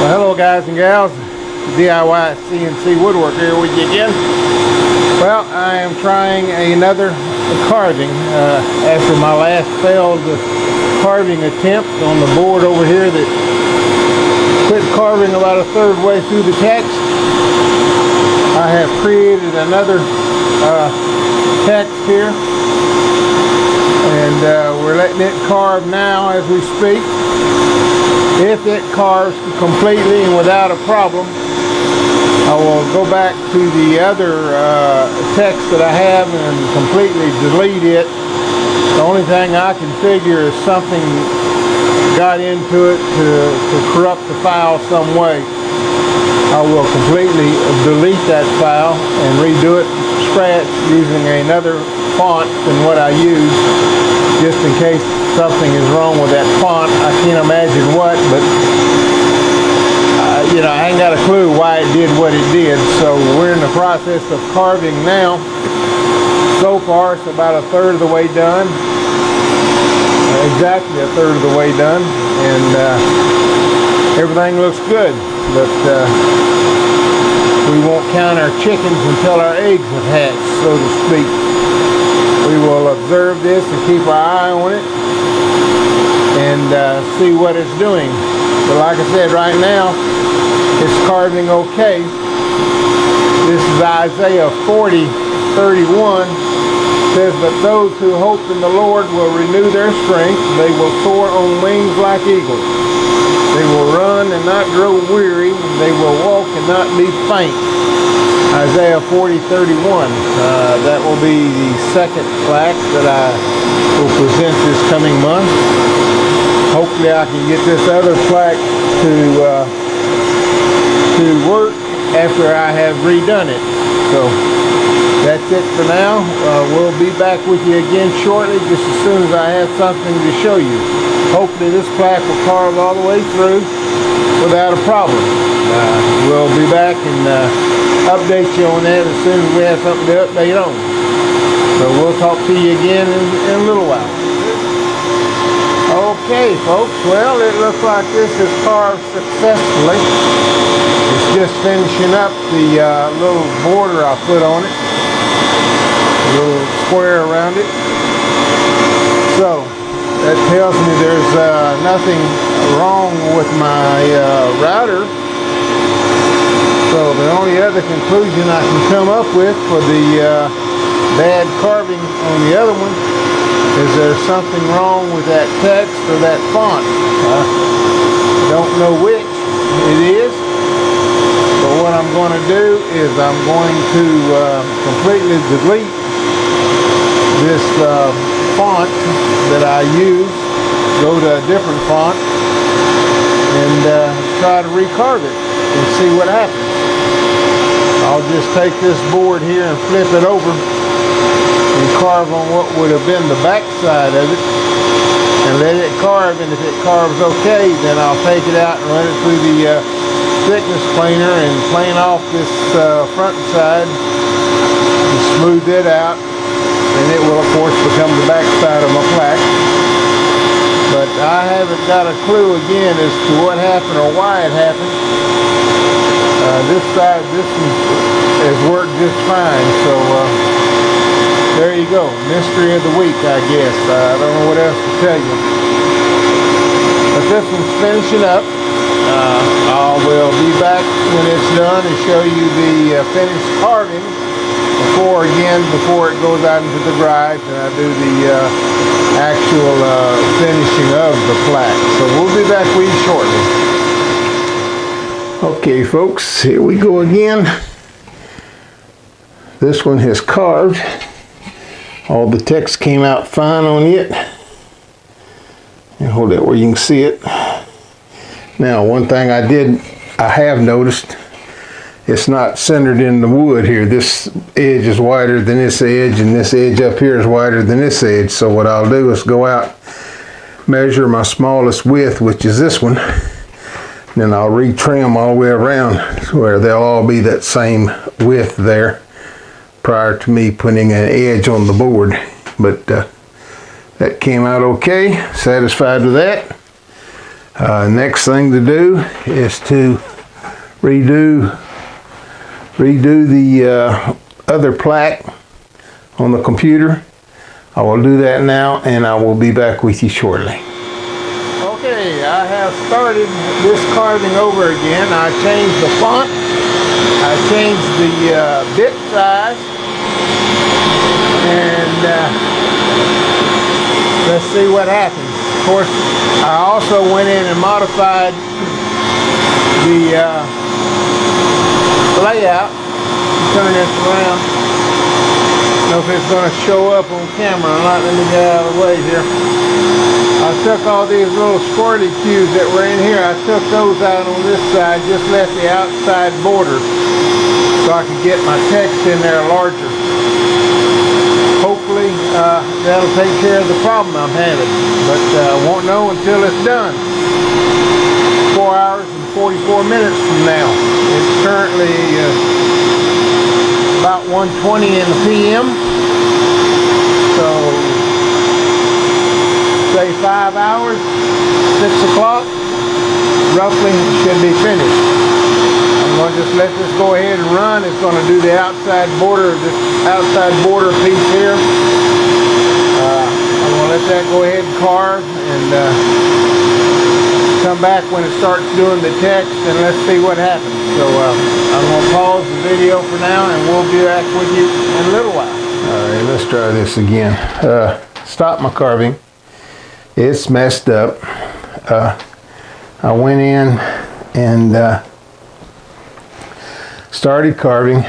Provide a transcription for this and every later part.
Well, hello guys and gals, DIY CNC Woodwork here with you again. Well, I am trying another carving after my last failed carving attempt on the board over here that quit carving about a third way through the text. I have created another text here, and we're letting it carve now as we speak. If it carves completely and without a problem, I will go back to the other text that I have and completely delete it. The only thing I can figure is something got into it to corrupt the file some way. I will completely delete that file and redo it from scratch using another font than what I used, just in case something is wrong with that font. I can't imagine what, but you know, I ain't got a clue why it did what it did. So we're in the process of carving now. So far it's about a third of the way done, exactly a third of the way done, and everything looks good, but we won't count our chickens until our eggs have hatched, so to speak. We will observe this and keep our eye on it and see what it's doing. But like I said, right now it's carving okay. This is Isaiah 40:31. Says, "But those who hope in the Lord will renew their strength. They will soar on wings like eagles. They will run and not grow weary. They will walk and not be faint." Isaiah 40:31. That will be the second plaque that I will present this coming month. Hopefully I can get this other plaque to work after I have redone it. So that's it for now. We'll be back with you again shortly, just as soon as I have something to show you. Hopefully this plaque will carve all the way through without a problem. We'll be back and update you on that as soon as we have something to update on. So we'll talk to you again in a little while. Okay folks, well, it looks like this is carved successfully. It's just finishing up the little border I put on it, a little square around it. So that tells me there's nothing wrong with my router. So the only other conclusion I can come up with for the bad carving on the other one is there's something wrong with that text or that font. I don't know which it is, but what I'm going to do is I'm going to completely delete this font that I use, go to a different font, and try to recarve it and see what happens. I'll just take this board here and flip it over and carve on what would have been the back side of it and let it carve, and if it carves okay, then I'll take it out and run it through the thickness planer and plane off this front side and smooth it out, and it will of course become the back side of my plaque. But I haven't got a clue again as to what happened or why it happened. This side, this one has worked just fine, so there you go. Mystery of the week, I guess. I don't know what else to tell you. But this one's finishing up. I will be back when it's done and show you the finished carving before it goes out into the garage and I do the actual finishing of the plaque. So we'll be back with you shortly. Okay folks, here we go again. This one has carved. All the text came out fine on it. And hold it where you can see it. Now, one thing I have noticed, it's not centered in the wood here. This edge is wider than this edge, and this edge up here is wider than this edge. So what I'll do is go out, measure my smallest width, which is this one, then I'll retrim all the way around where they'll all be that same width there prior to me putting an edge on the board. But that came out okay, satisfied with that. Next thing to do is to redo the other plaque on the computer. I will do that now, and I will be back with you shortly. Okay, I have started this carving over again. I changed the font, I changed the bit size, and let's see what happens. Of course, I also went in and modified the layout. Turn this around. I don't know if it's going to show up on camera or not. Let me get out of the way here. I took all these little squirty cues that were in here. I took those out on this side, just left the outside border so I could get my text in there larger. Hopefully that'll take care of the problem I'm having, but won't know until it's done. 4 hours and 44 minutes from now. It's currently about 1:20 in the p.m. So say 5 hours, 6 o'clock, roughly should be finished. I'm going to just let this go ahead and run. It's going to do the outside border, this outside border piece here. I'm going to let that go ahead and carve, and come back when it starts doing the text, and let's see what happens. So I'm going to pause the video for now, and we'll be back with you in a little while. Alright, let's try this again. Stop my carving. It's messed up. I went in and started carving,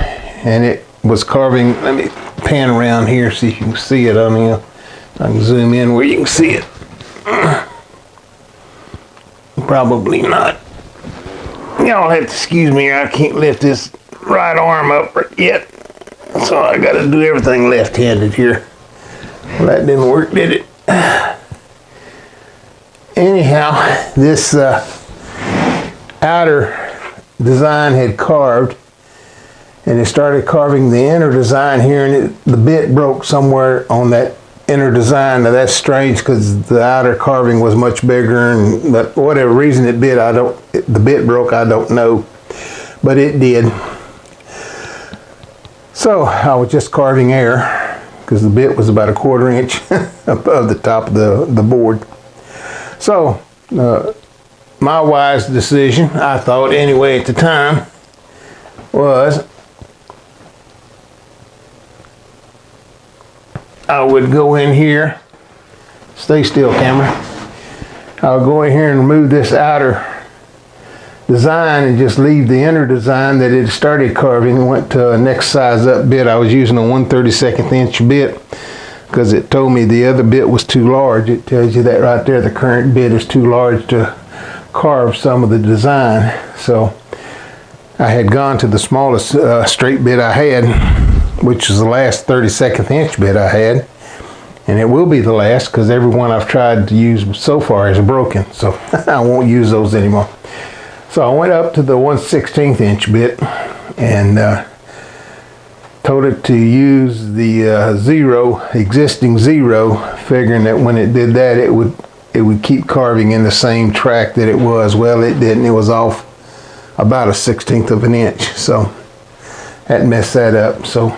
and it was carving. Let me pan around here so you can see it. I mean, I can zoom in where you can see it. Probably not. Y'all have to excuse me, I can't lift this right arm up yet, so I got to do everything left-handed here. Well, that didn't work, did it? Anyhow, this outer design had carved, and it started carving the inner design here, and the bit broke somewhere on that inner design. Now that's strange because the outer carving was much bigger, and but for whatever reason it bit, the bit broke, I don't know, but it did. So I was just carving air because the bit was about 1/4 inch above the top of the board. So my wise decision, I thought anyway at the time, was I would go in here, stay still camera, I'll go in here and remove this outer design and just leave the inner design that it started carving. Went to a next size up bit. I was using a 1/32 inch bit because it told me the other bit was too large. It tells you that right there, the current bit is too large to carve some of the design. So I had gone to the smallest straight bit I had, which is the last 32nd inch bit I had, and it will be the last because every one I've tried to use so far is broken, so I won't use those anymore. So I went up to the 1/16 inch bit and told it to use the existing zero, figuring that when it did that it would keep carving in the same track that it was. Well, it didn't. It was off about 1/16 of an inch, so that messed that up. So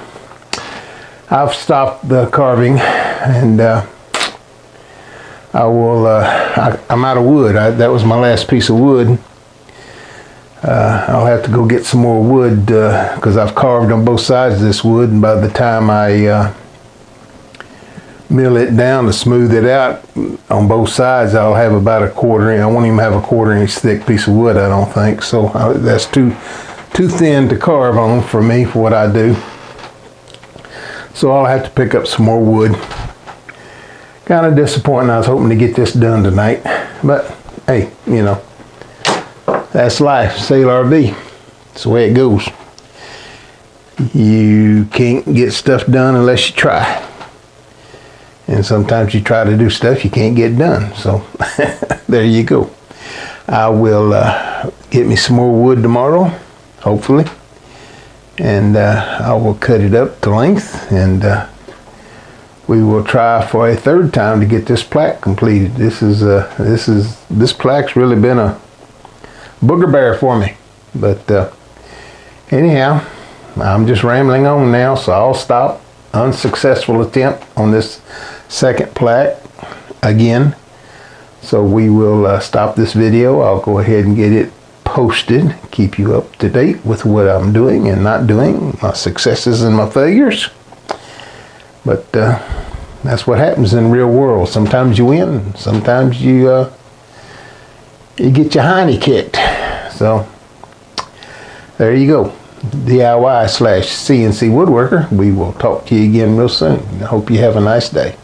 I've stopped the carving, and I will. I'm out of wood. That was my last piece of wood. I'll have to go get some more wood because I've carved on both sides of this wood, and by the time I mill it down to smooth it out on both sides, I'll have about 1/4 inch. I won't even have 1/4 inch thick piece of wood, I don't think. So that's too thin to carve on for me for what I do. So I'll have to pick up some more wood. Kind of disappointing. I was hoping to get this done tonight, but hey, you know, that's life. Sailor B. That's the way it goes. You can't get stuff done unless you try. And sometimes you try to do stuff you can't get done. So there you go. I will get me some more wood tomorrow, hopefully. And I will cut it up to length, and we will try for a third time to get this plaque completed. This plaque's really been a booger bear for me. But anyhow, I'm just rambling on now, so I'll stop. Unsuccessful attempt on this second plaque again. So we will stop this video. I'll go ahead and get it posted, keep you up to date with what I'm doing and not doing, my successes and my failures. But that's what happens in the real world. Sometimes you win, sometimes you get your hiney kicked. So there you go. DIY/CNC woodworker. We will talk to you again real soon. I hope you have a nice day.